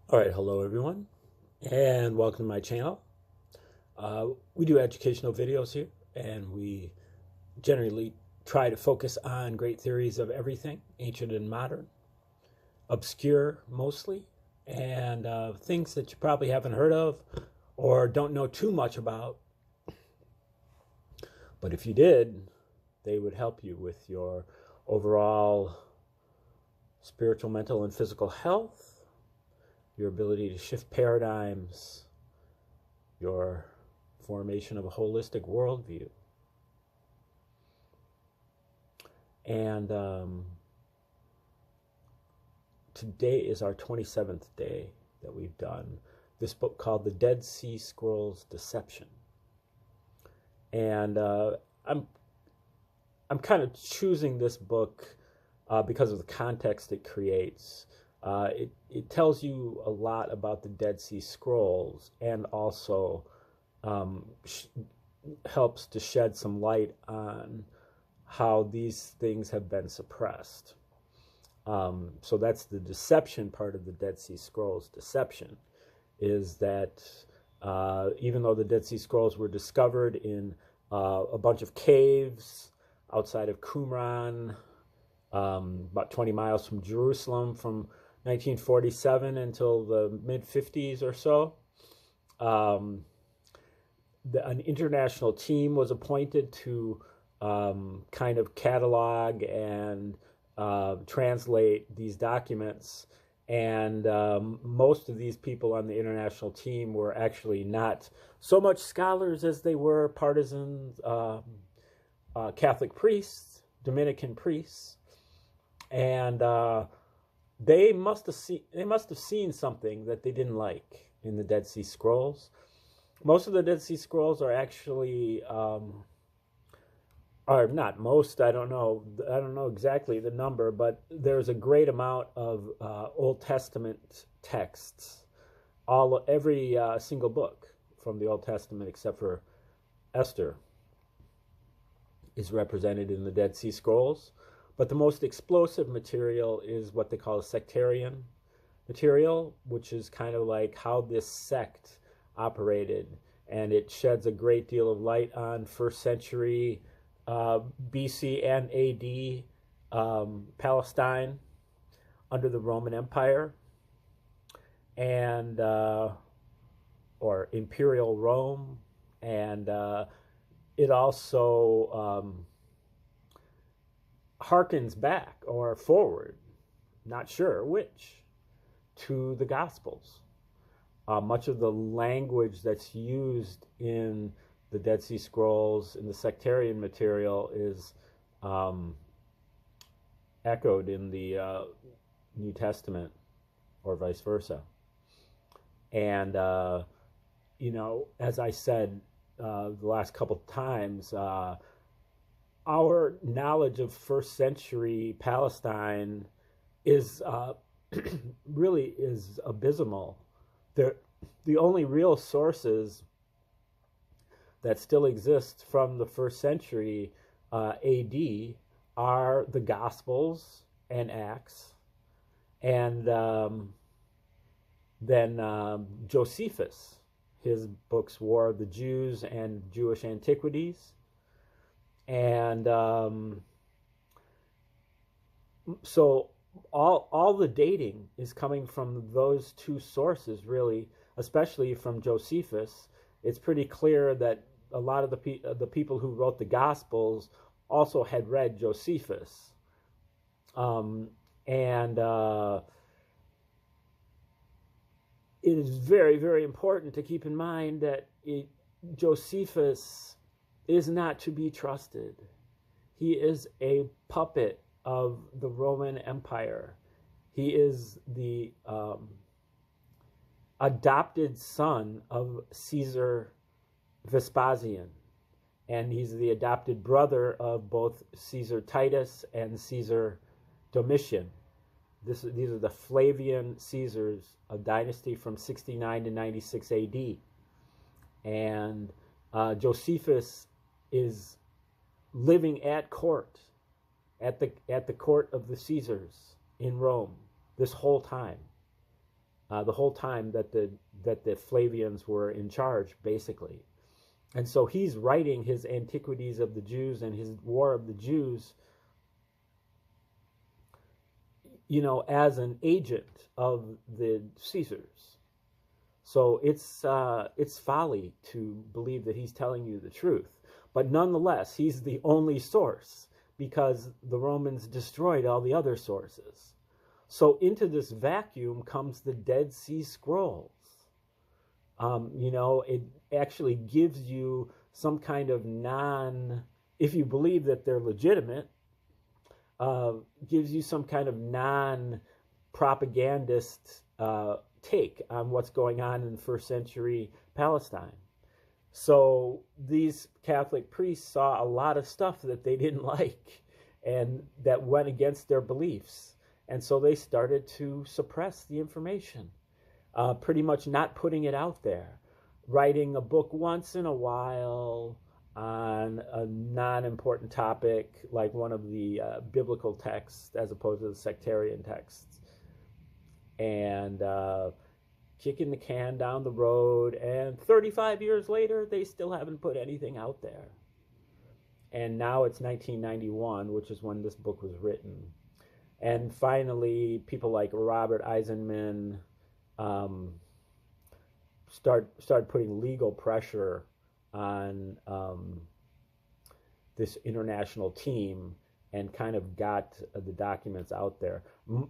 All right, hello everyone, and welcome to my channel. We do educational videos here, and we generally try to focus on great theories of everything, ancient and modern, obscure mostly, and things that you probably haven't heard of or don't know too much about. But if you did, they would help you with your overall spiritual, mental, and physical health, your ability to shift paradigms, your formation of a holistic worldview. And today is our 27th day that we've done this book called The Dead Sea Scrolls Deception. And I'm kind of choosing this book because of the context it creates. It tells you a lot about the Dead Sea Scrolls, and also helps to shed some light on how these things have been suppressed. So that's the deception part of the Dead Sea Scrolls. Deception is that even though the Dead Sea Scrolls were discovered in a bunch of caves outside of Qumran, about 20 miles from Jerusalem, from 1947 until the mid-50s or so, an international team was appointed to kind of catalog and translate these documents. And most of these people on the international team were actually not so much scholars as they were partisans, Catholic priests, Dominican priests, and they must have seen something that they didn't like in the Dead Sea Scrolls. Most of the Dead Sea Scrolls are actually, or not most, I don't know exactly the number, but there's a great amount of Old Testament texts. Every single book from the Old Testament, except for Esther, is represented in the Dead Sea Scrolls. But the most explosive material is what they call sectarian material, which is kind of like how this sect operated. And it sheds a great deal of light on first century BC and AD Palestine under the Roman Empire, and or Imperial Rome. And it also harkens back or forward, not sure which, to the Gospels. Much of the language that's used in the Dead Sea Scrolls, in the sectarian material, is echoed in the New Testament, or vice versa. And, you know, as I said the last couple of times, our knowledge of first century Palestine is really is abysmal. The only real sources that still exist from the first century AD are the Gospels and Acts, and then Josephus, his books War of the Jews and Jewish Antiquities. And so all the dating is coming from those two sources, really, especially from Josephus. It's pretty clear that a lot of the people who wrote the Gospels also had read Josephus. And it is very, very important to keep in mind that Josephus is not to be trusted. He is a puppet of the Roman Empire. He is the adopted son of Caesar Vespasian, and he's the adopted brother of both Caesar Titus and Caesar Domitian. These are the Flavian Caesars, a dynasty from 69 to 96 AD. And Josephus is living at court, at the court of the Caesars in Rome this whole time. the whole time that the Flavians were in charge, basically. And so he's writing his Antiquities of the Jews and his War of the Jews, as an agent of the Caesars. So it's folly to believe that he's telling you the truth. But nonetheless, he's the only source, because the Romans destroyed all the other sources. So into this vacuum comes the Dead Sea Scrolls. It actually gives you some kind of if you believe that they're legitimate, gives you some kind of non-propagandist take on what's going on in first century Palestine. So these Catholic priests saw a lot of stuff that they didn't like and that went against their beliefs. And so they started to suppress the information, pretty much not putting it out there, writing a book once in a while on a non-important topic, like one of the biblical texts as opposed to the sectarian texts, and kicking the can down the road. And 35 years later, they still haven't put anything out there. And now it's 1991, which is when this book was written. And finally, people like Robert Eisenman started putting legal pressure on this international team, and kind of got the documents out there,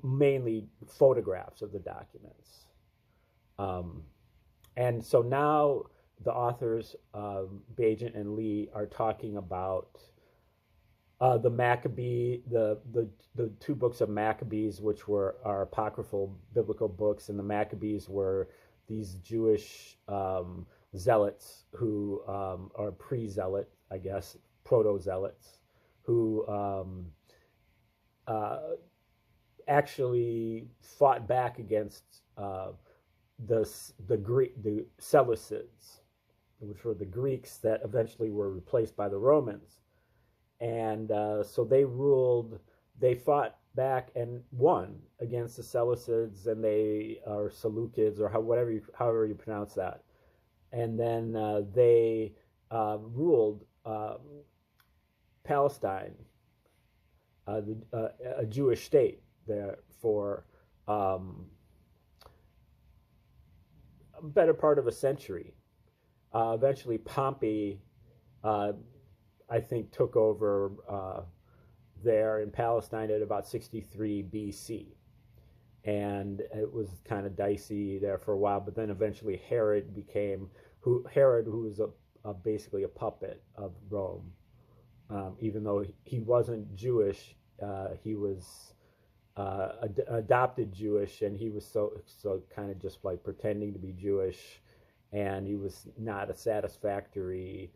mainly photographs of the documents. And so now the authors, Bajent and Lee, are talking about the Maccabee, the two books of Maccabees, which are apocryphal biblical books, and the Maccabees were these Jewish zealots who are pre-zealot, I guess, proto-zealots, who actually fought back against the Seleucids, which were the Greeks that eventually were replaced by the Romans. And so they fought back and won against the Seleucids, and they are Seleucids, or however you pronounce that. And then they ruled Palestine, a Jewish state, there for a better part of a century. Eventually, Pompey, I think, took over there in Palestine at about 63 BC. And it was kind of dicey there for a while, but then eventually Herod, who was basically a puppet of Rome. Even though he wasn't Jewish, he was adopted Jewish, and he was so kind of just like pretending to be Jewish, and he was not a satisfactory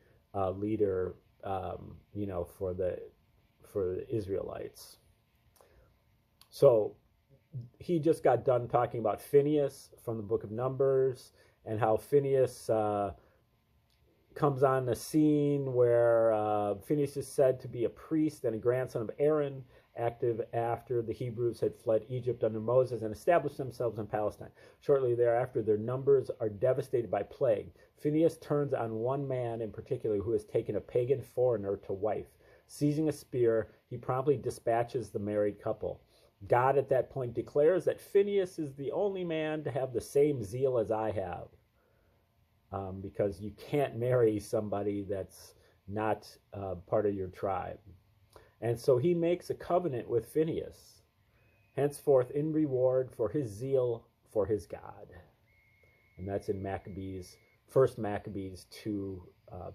leader, for the Israelites. So he just got done talking about Phineas from the book of Numbers, and how Phineas comes on the scene where Phineas is said to be a priest and a grandson of Aaron, active after the Hebrews had fled Egypt under Moses and established themselves in Palestine. Shortly thereafter, their numbers are devastated by plague. Phineas turns on one man in particular who has taken a pagan foreigner to wife. Seizing a spear, he promptly dispatches the married couple. God at that point declares that Phineas is the only man to have the same zeal as I have, because you can't marry somebody that's not part of your tribe. And so he makes a covenant with Phineas, henceforth in reward for his zeal for his God. And that's in Maccabees, 1 Maccabees 2,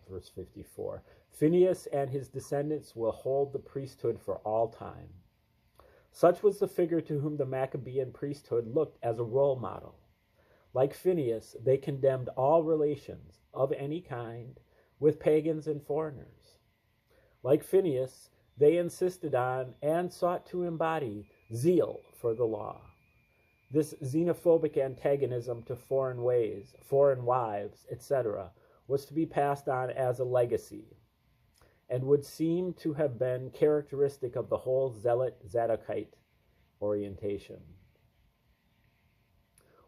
verse 54. Phineas and his descendants will hold the priesthood for all time. Such was the figure to whom the Maccabean priesthood looked as a role model. Like Phineas, they condemned all relations of any kind with pagans and foreigners. Like Phineas, they insisted on and sought to embody zeal for the law. This xenophobic antagonism to foreign ways, foreign wives, etc., was to be passed on as a legacy, and would seem to have been characteristic of the whole zealot Zadokite orientation.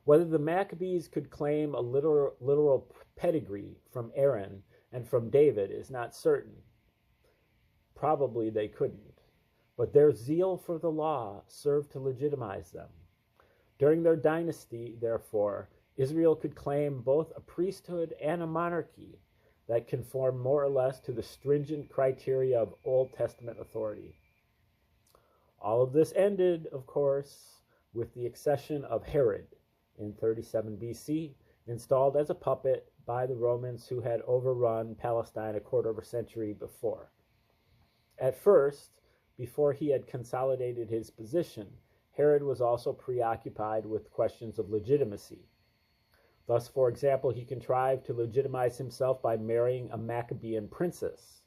Whether the Maccabees could claim a literal pedigree from Aaron and from David is not certain. Probably they couldn't. But their zeal for the law served to legitimize them. During their dynasty, therefore, Israel could claim both a priesthood and a monarchy that conformed more or less to the stringent criteria of Old Testament authority. All of this ended, of course, with the accession of Herod in 37 BC, installed as a puppet by the Romans who had overrun Palestine a quarter of a century before. At first, before he had consolidated his position, Herod was also preoccupied with questions of legitimacy. Thus, for example, he contrived to legitimize himself by marrying a Maccabean princess.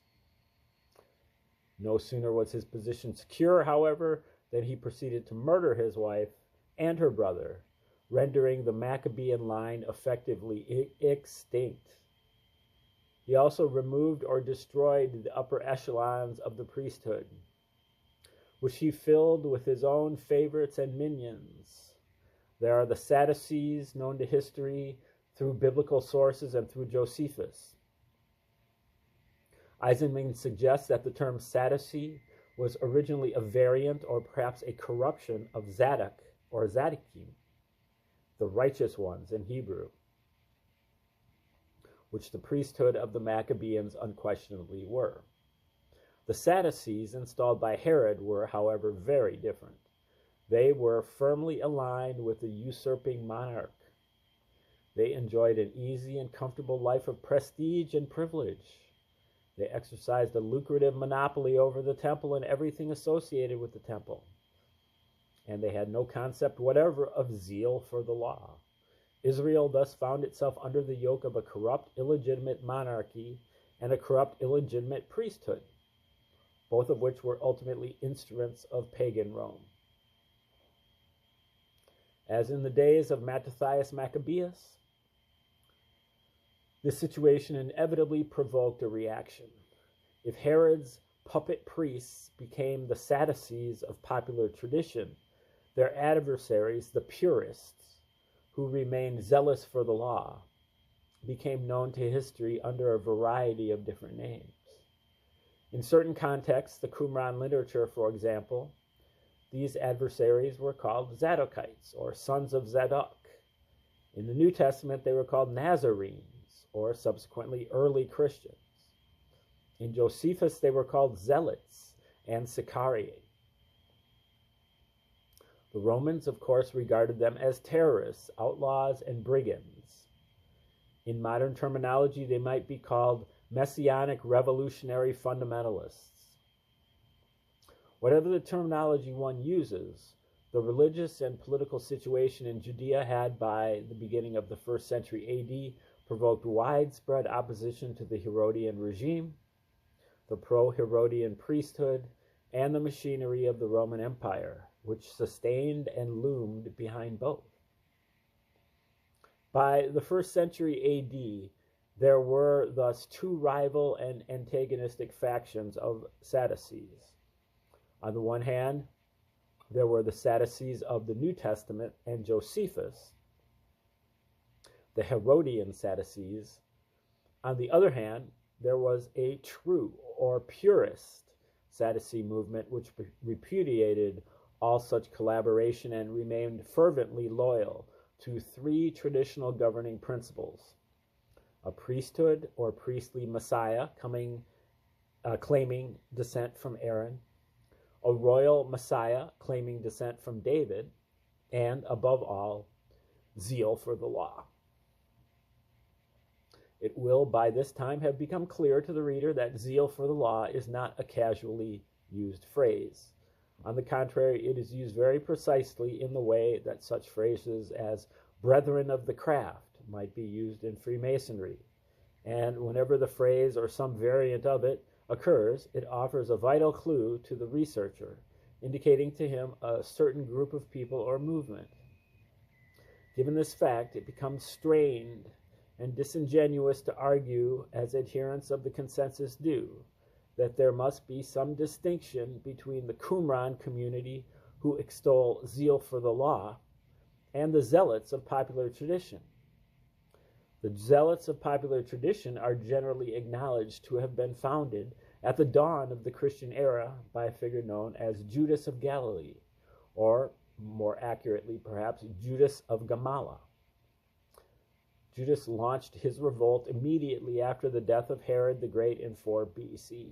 No sooner was his position secure, however, than he proceeded to murder his wife and her brother, rendering the Maccabean line effectively extinct. He also removed or destroyed the upper echelons of the priesthood, which he filled with his own favorites and minions. There are the Sadducees, known to history through biblical sources and through Josephus. Eisenman suggests that the term Sadducee was originally a variant or perhaps a corruption of Zadok or Zadokim, the righteous ones in Hebrew, which the priesthood of the Maccabeans unquestionably were. The Sadducees installed by Herod were, however, very different. They were firmly aligned with the usurping monarch. They enjoyed an easy and comfortable life of prestige and privilege. They exercised a lucrative monopoly over the temple and everything associated with the temple. And they had no concept whatever of zeal for the law. Israel thus found itself under the yoke of a corrupt, illegitimate monarchy and a corrupt, illegitimate priesthood, both of which were ultimately instruments of pagan Rome. As in the days of Mattathias Maccabeus, this situation inevitably provoked a reaction. If Herod's puppet priests became the Sadducees of popular tradition, their adversaries, the purists, who remained zealous for the law, became known to history under a variety of different names. In certain contexts, the Qumran literature, for example, these adversaries were called Zadokites, or sons of Zadok. In the New Testament, they were called Nazarenes, or subsequently early Christians. In Josephus, they were called Zealots and Sicariae. The Romans, of course, regarded them as terrorists, outlaws, and brigands. In modern terminology, they might be called Messianic revolutionary fundamentalists. Whatever the terminology one uses, the religious and political situation in Judea had by the beginning of the 1st century AD provoked widespread opposition to the Herodian regime, the pro-Herodian priesthood, and the machinery of the Roman Empire, which sustained and loomed behind both. By the 1st century AD, there were thus two rival and antagonistic factions of Sadducees. On the one hand, there were the Sadducees of the New Testament and Josephus, the Herodian Sadducees. On the other hand, there was a true or purist Sadducee movement which repudiated all such collaboration and remained fervently loyal to three traditional governing principles: a priesthood or priestly Messiah claiming descent from Aaron, a royal Messiah claiming descent from David, and, above all, zeal for the law. It will, by this time, have become clear to the reader that zeal for the law is not a casually used phrase. On the contrary, it is used very precisely in the way that such phrases as brethren of the craft might be used in Freemasonry. And whenever the phrase or some variant of it occurs, it offers a vital clue to the researcher, indicating to him a certain group of people or movement. Given this fact, it becomes strained and disingenuous to argue, as adherents of the consensus do, that there must be some distinction between the Qumran community who extol zeal for the law and the zealots of popular tradition. The zealots of popular tradition are generally acknowledged to have been founded at the dawn of the Christian era by a figure known as Judas of Galilee, or more accurately perhaps, Judas of Gamala. Judas launched his revolt immediately after the death of Herod the Great in 4 BC.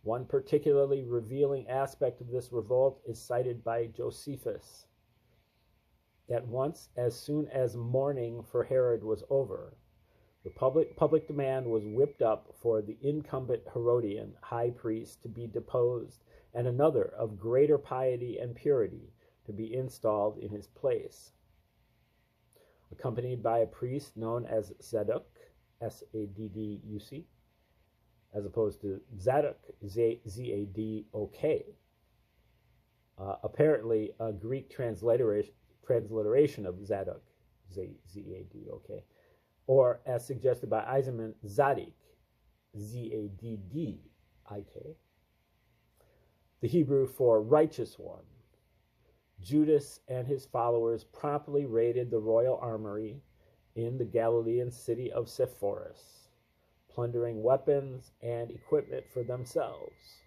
One particularly revealing aspect of this revolt is cited by Josephus. At once, as soon as mourning for Herod was over, the public demand was whipped up for the incumbent Herodian high priest to be deposed and another of greater piety and purity to be installed in his place. Accompanied by a priest known as Zadok, S-A-D-D-U-C, as opposed to Zadok, Z-A-D-O-K. Apparently, a Greek transliteration of Zadok, Z-A-D-O-K, or as suggested by Eisenman, Zadik, Z-A-D-D-I-K, the Hebrew for righteous one. Judas and his followers promptly raided the royal armory in the Galilean city of Sepphoris, plundering weapons and equipment for themselves.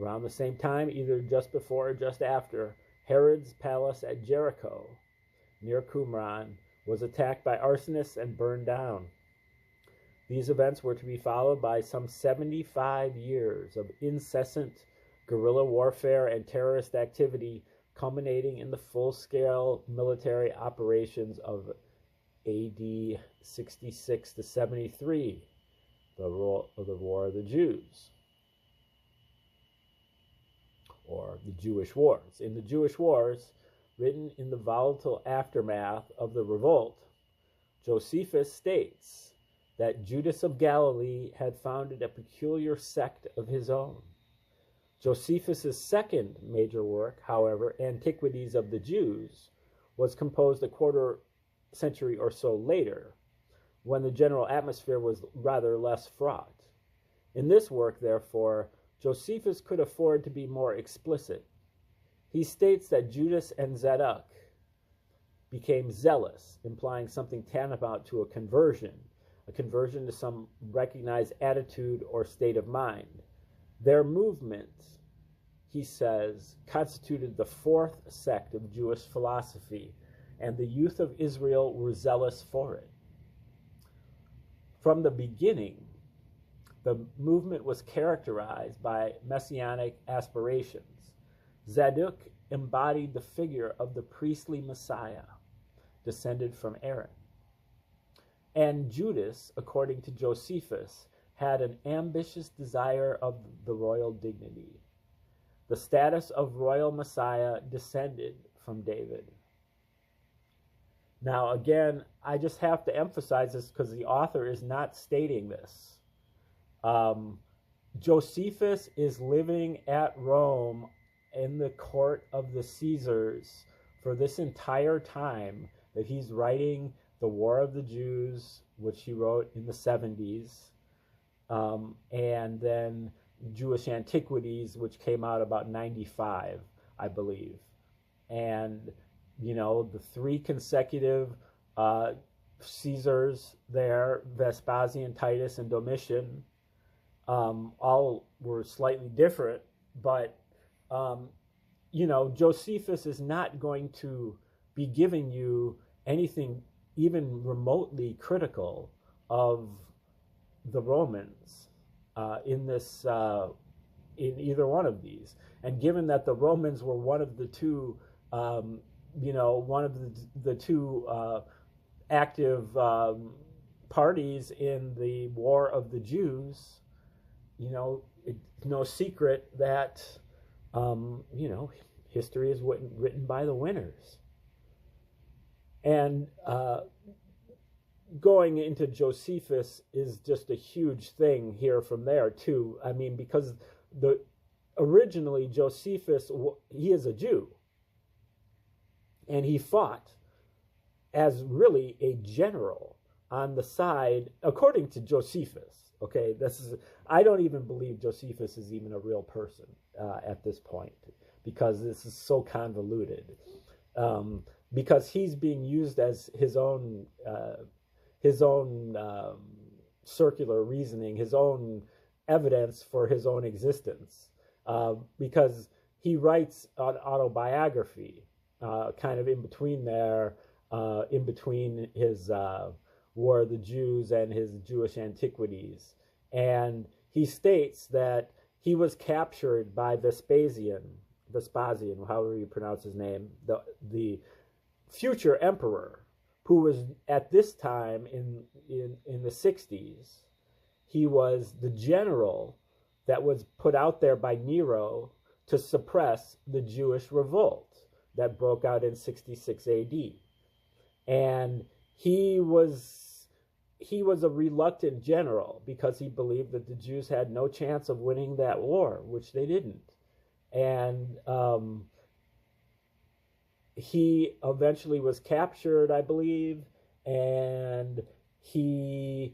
Around the same time, either just before or just after, Herod's palace at Jericho, near Qumran, was attacked by arsonists and burned down. These events were to be followed by some 75 years of incessant guerrilla warfare and terrorist activity, culminating in the full-scale military operations of AD 66 to 73, the War of the Jews, or the Jewish Wars. In the Jewish Wars, written in the volatile aftermath of the revolt, Josephus states that Judas of Galilee had founded a peculiar sect of his own. Josephus's second major work, however, Antiquities of the Jews, was composed a quarter century or so later, when the general atmosphere was rather less fraught. In this work, therefore, Josephus could afford to be more explicit. He states that Judas and Zadok became zealous, implying something tantamount to a conversion to some recognized attitude or state of mind. Their movement, he says, constituted the fourth sect of Jewish philosophy, and the youth of Israel were zealous for it. From the beginning, the movement was characterized by messianic aspirations. Zadok embodied the figure of the priestly Messiah, descended from Aaron. And Judas, according to Josephus, had an ambitious desire of the royal dignity. The status of royal Messiah descended from David. Now, again, I just have to emphasize this because the author is not stating this. Josephus is living at Rome in the court of the Caesars for this entire time that he's writing the War of the Jews, which he wrote in the 70s, and then Jewish Antiquities, which came out about 95, I believe. And, you know, the three consecutive Caesars there, Vespasian, Titus, and Domitian, all were slightly different, but, you know, Josephus is not going to be giving you anything even remotely critical of the Romans in this, in either one of these. And given that the Romans were one of the two, you know, one of the two active parties in the War of the Jews, you know, it's no secret that, you know, history is written by the winners. And going into Josephus is just a huge thing here from there, too. I mean, because originally Josephus, he is a Jew. And he fought as really a general on the side, according to Josephus. Okay, I don't even believe Josephus is even a real person at this point, because this is so convoluted. because he's being used as his own circular reasoning, his own evidence for his own existence, because he writes an autobiography, kind of in between there, in between his War of the Jews and his Jewish Antiquities. And he states that he was captured by Vespasian, however you pronounce his name, the future emperor, who was at this time in the 60s. He was the general that was put out there by Nero to suppress the Jewish revolt that broke out in 66 AD. And he was a reluctant general because he believed that the Jews had no chance of winning that war, which they didn't. And he eventually was captured, I believe, and he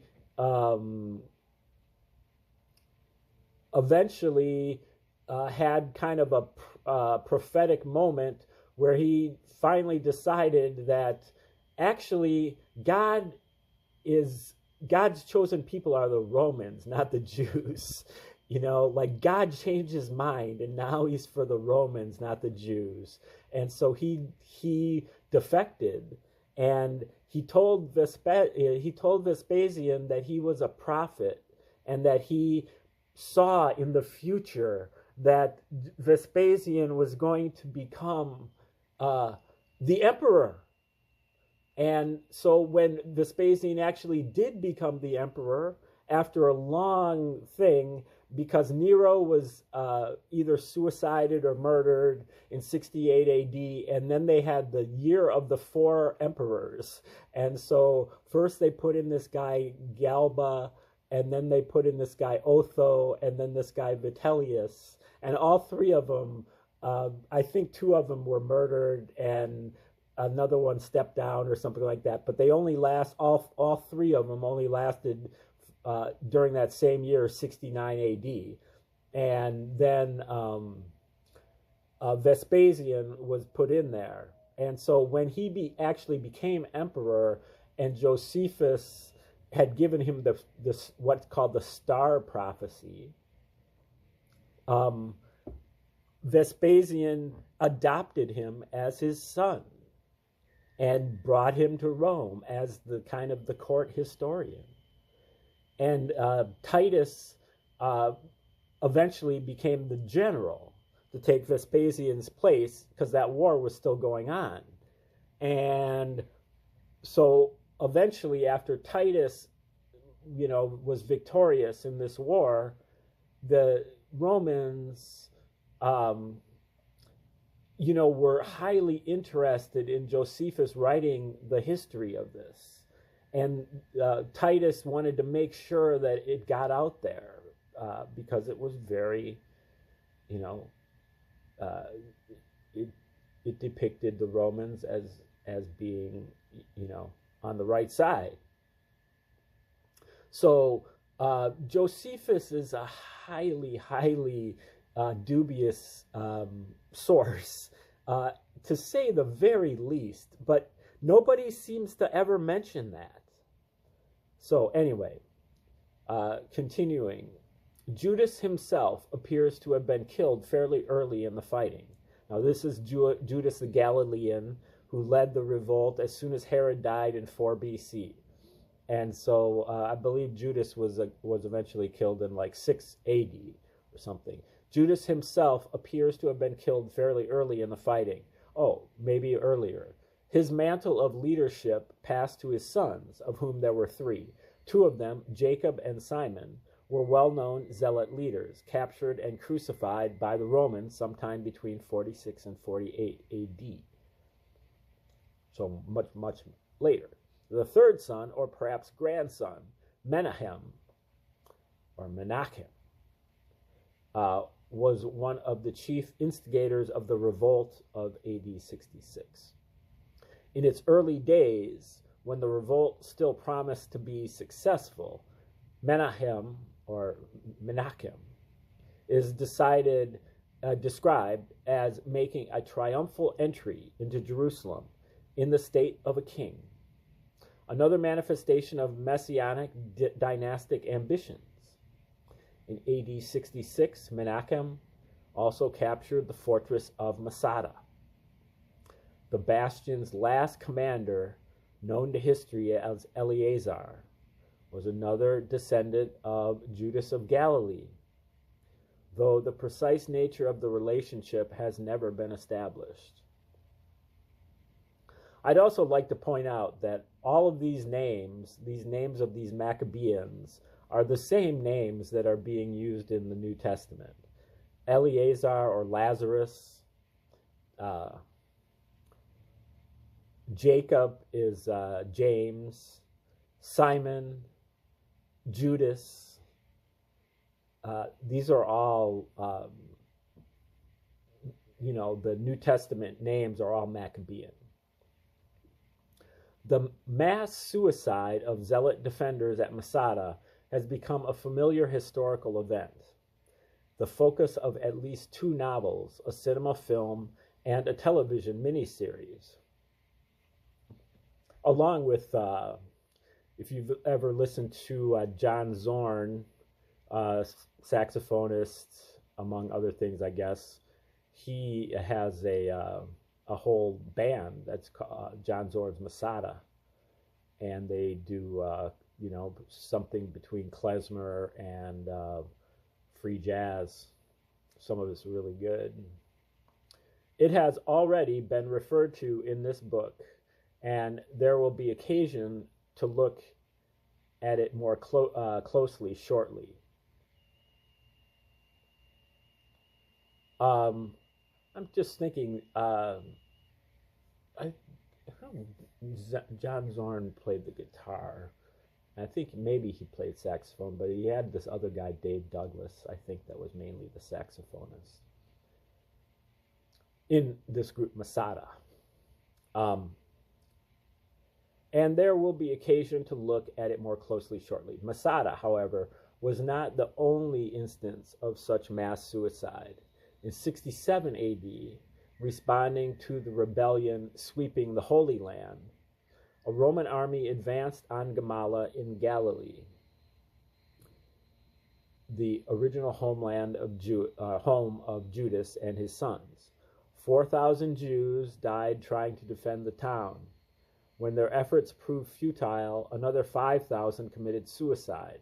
eventually had kind of a prophetic moment where he finally decided that actually God's chosen people are the Romans, not the Jews. You know, like God changed his mind and now he's for the Romans, not the Jews. And so he defected, and he told Vespasian that he was a prophet and that he saw in the future that Vespasian was going to become the emperor. And so when Vespasian actually did become the emperor, after a long thing, because Nero was either suicided or murdered in 68 AD, and then they had the year of the 4 emperors. And so first they put in this guy Galba, and then they put in this guy Otho, and then this guy Vitellius. And all 3 of them, I think 2 of them were murdered, and another one stepped down or something like that. But they only all 3 of them only lasted during that same year, 69 AD. And then Vespasian was put in there. And so when he actually became emperor, and Josephus had given him this what's called the star prophecy, Vespasian adopted him as his son and brought him to Rome as the kind of the court historian. And Titus eventually became the general to take Vespasian's place because that war was still going on. And so eventually, after Titus, was victorious in this war, the Romans, were highly interested in Josephus writing the history of this. And Titus wanted to make sure that it got out there because it was very, it depicted the Romans as being, on the right side. So Josephus is a highly dubious source, to say the very least, but nobody seems to ever mention that. So anyway, continuing, Judas himself appears to have been killed fairly early in the fighting. Now this is Judas the Galilean, who led the revolt as soon as Herod died in 4 BC. And so I believe Judas was eventually killed in like 6 AD or something. Judas himself appears to have been killed fairly early in the fighting. Oh, maybe earlier. His mantle of leadership passed to his sons, of whom there were 3. 2 of them, Jacob and Simon, were well-known zealot leaders, captured and crucified by the Romans sometime between 46 and 48 AD. So much later. The 3rd son, or perhaps grandson, Menachem, was one of the chief instigators of the revolt of AD 66. In its early days, when the revolt still promised to be successful, Menachem is described as making a triumphal entry into Jerusalem in the state of a king. Another manifestation of messianic dynastic ambitions. In AD 66, Menachem also captured the fortress of Masada. The bastion's last commander, known to history as Eleazar, was another descendant of Judas of Galilee, though the precise nature of the relationship has never been established. I'd also like to point out that all of these names of these Maccabeans, are the same names that are being used in the New Testament. Eleazar or Lazarus, Jacob is James, Simon, Judas. These are all, the New Testament names are all Maccabean. The mass suicide of zealot defenders at Masada has become a familiar historical event, the focus of at least 2 novels, a cinema film, and a television miniseries. Along with, if you've ever listened to John Zorn, saxophonist, among other things, I guess, he has a whole band that's called John Zorn's Masada, and they do something between klezmer and free jazz. Some of it's really good. It has already been referred to in this book, and there will be occasion to look at it more closely shortly. I'm just thinking, John Zorn played the guitar. I think maybe he played saxophone, but he had this other guy, Dave Douglas, I think, that was mainly the saxophonist in this group, Masada. And there will be occasion to look at it more closely shortly. Masada, however, was not the only instance of such mass suicide. In 67 AD, responding to the rebellion sweeping the Holy Land, a Roman army advanced on Gamala in Galilee, the original homeland of home of Judas and his sons. 4,000 Jews died trying to defend the town. When their efforts proved futile, another 5,000 committed suicide.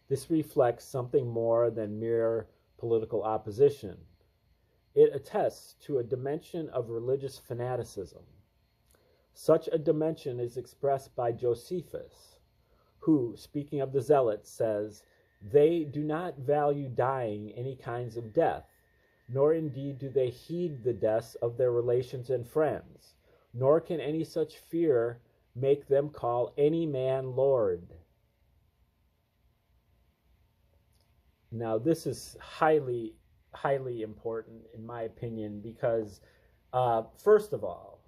This reflects something more than mere political opposition. It attests to a dimension of religious fanaticism. Such a dimension is expressed by Josephus, who, speaking of the zealots, says, "They do not value dying any kinds of death, nor indeed do they heed the deaths of their relations and friends, nor can any such fear make them call any man Lord." Now, this is highly, highly important, in my opinion, because, first of all,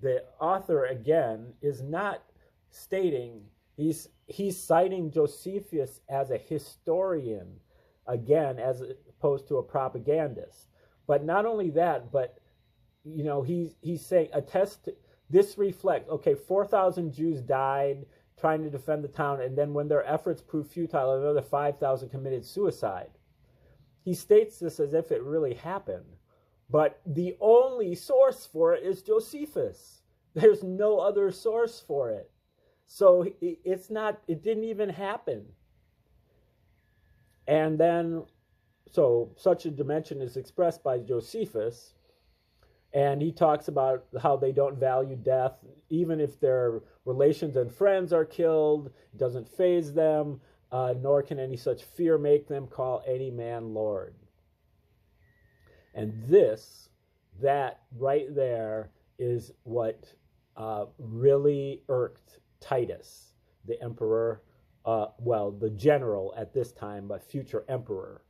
the author, again, is not stating, he's citing Josephus as a historian, again, as opposed to a propagandist. But not only that, but he's saying, this reflects, okay, 4,000 Jews died trying to defend the town, and then when their efforts proved futile, another 5,000 committed suicide. He states this as if it really happened, but the only source for it is Josephus. There's no other source for it. So it didn't even happen. And then, so such a dimension is expressed by Josephus, and he talks about how they don't value death, even if their relations and friends are killed. It doesn't faze them, nor can any such fear make them call any man Lord. And that right there is what really irked Titus, the emperor, the general at this time, but future emperor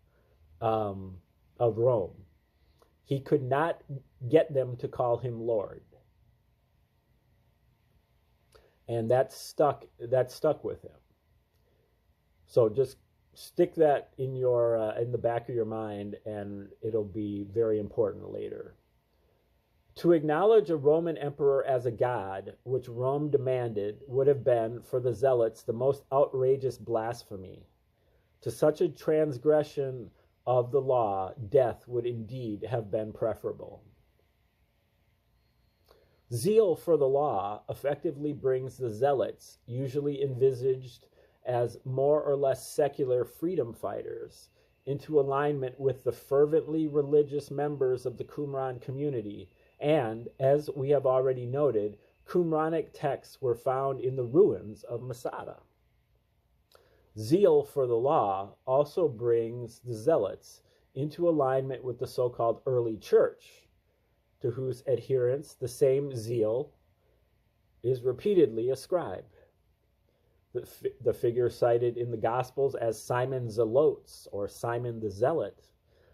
of Rome. He could not get them to call him Lord. And that stuck with him. So just stick that in the back of your mind, and it'll be very important later. To acknowledge a Roman emperor as a god, which Rome demanded, would have been, for the zealots, the most outrageous blasphemy. To such a transgression of the law, death would indeed have been preferable. Zeal for the law effectively brings the zealots, usually envisaged as more or less secular freedom fighters, into alignment with the fervently religious members of the Qumran community, and, as we have already noted, Qumranic texts were found in the ruins of Masada. Zeal for the law also brings the zealots into alignment with the so-called early church, to whose adherents the same zeal is repeatedly ascribed. The figure cited in the Gospels as Simon Zelotes, or Simon the Zealot,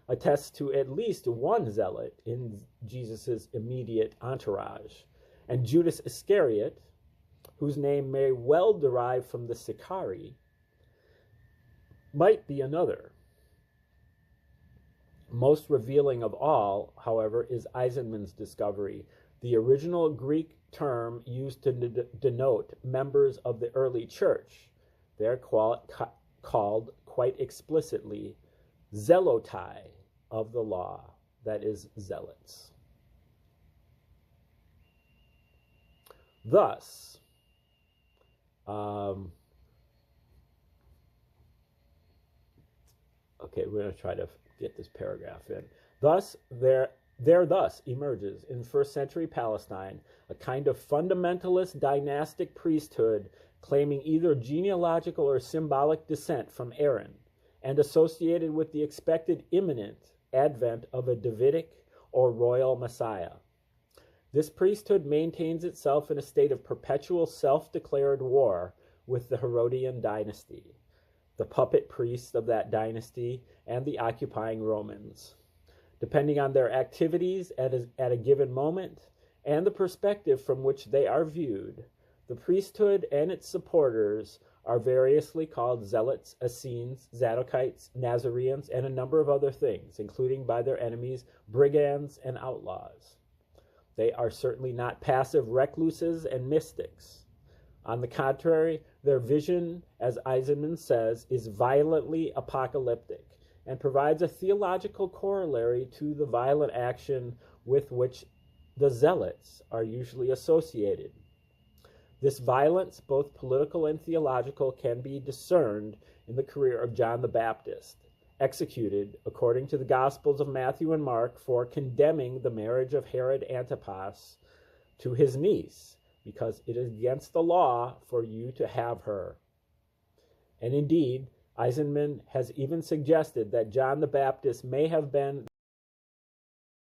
attests to at least one zealot in Jesus' immediate entourage, and Judas Iscariot, whose name may well derive from the Sicarii, might be another. Most revealing of all, however, is Eisenman's discovery. The original Greek term used to denote members of the early church. They are called quite explicitly zelotai of the law, that is, zealots. Thus, okay, we're going to try to get this paragraph in. Thus, there thus emerges in first century Palestine a kind of fundamentalist dynastic priesthood claiming either genealogical or symbolic descent from Aaron, and associated with the expected imminent advent of a Davidic or royal Messiah. This priesthood maintains itself in a state of perpetual self-declared war with the Herodian dynasty, the puppet priests of that dynasty, and the occupying Romans. Depending on their activities at a given moment and the perspective from which they are viewed, the priesthood and its supporters are variously called zealots, Essenes, Zadokites, Nazareans, and a number of other things, including by their enemies, brigands and outlaws. They are certainly not passive recluses and mystics. On the contrary, their vision, as Eisenman says, is violently apocalyptic and provides a theological corollary to the violent action with which the zealots are usually associated. This violence, both political and theological, can be discerned in the career of John the Baptist, executed, according to the Gospels of Matthew and Mark, for condemning the marriage of Herod Antipas to his niece, because it is against the law for you to have her. And indeed, Eisenman has even suggested that John the Baptist may have been